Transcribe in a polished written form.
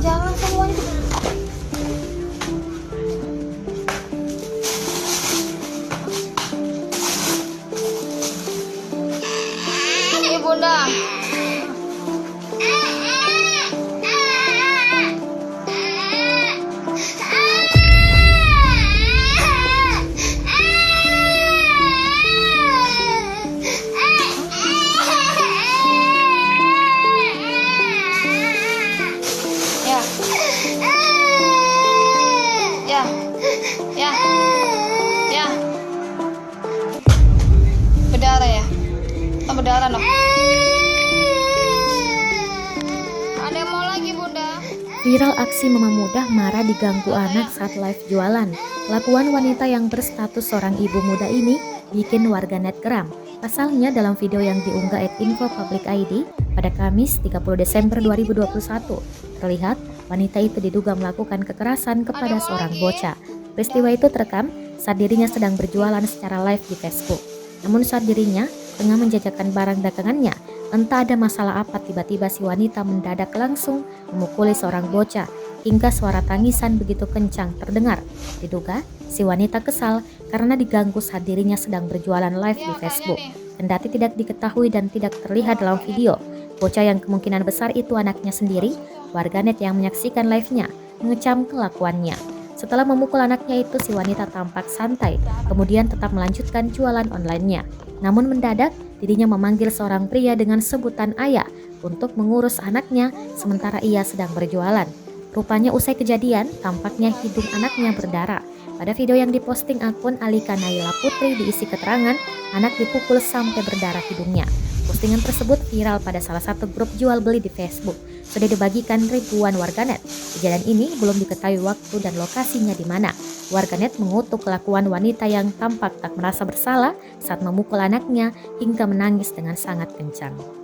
Jangan semuanya. Ini bunda. Ya, ya, ya, berdarah ya, oh, berdarah loh. Ada yang mau lagi bunda? Viral aksi mama muda marah diganggu anak saat live jualan. Kelakuan wanita yang berstatus seorang ibu muda ini bikin warganet geram. Pasalnya dalam video yang diunggah @info public ID pada Kamis 30 Desember 2021, terlihat wanita itu diduga melakukan kekerasan kepada seorang bocah. Peristiwa itu terekam saat dirinya sedang berjualan secara live di Facebook. Namun saat dirinya tengah menjajakan barang dagangannya, entah ada masalah apa tiba-tiba si wanita mendadak langsung memukuli seorang bocah hingga suara tangisan begitu kencang terdengar. Diduga si wanita kesal karena diganggu saat dirinya sedang berjualan live di Facebook. Kendati tidak diketahui dan tidak terlihat dalam video, bocah yang kemungkinan besar itu anaknya sendiri, warganet yang menyaksikan live-nya mengecam kelakuannya. Setelah memukul anaknya itu, si wanita tampak santai, kemudian tetap melanjutkan jualan online-nya. Namun mendadak, dirinya memanggil seorang pria dengan sebutan ayah untuk mengurus anaknya sementara ia sedang berjualan. Rupanya usai kejadian, tampaknya hidung anaknya berdarah. Pada video yang diposting akun Alika Naila Putri diisi keterangan anak dipukul sampai berdarah hidungnya. Postingan tersebut viral pada salah satu grup jual beli di Facebook. Sudah dibagikan ribuan warganet. Kejadian ini belum diketahui waktu dan lokasinya di mana. Warganet mengutuk kelakuan wanita yang tampak tak merasa bersalah saat memukul anaknya hingga menangis dengan sangat kencang.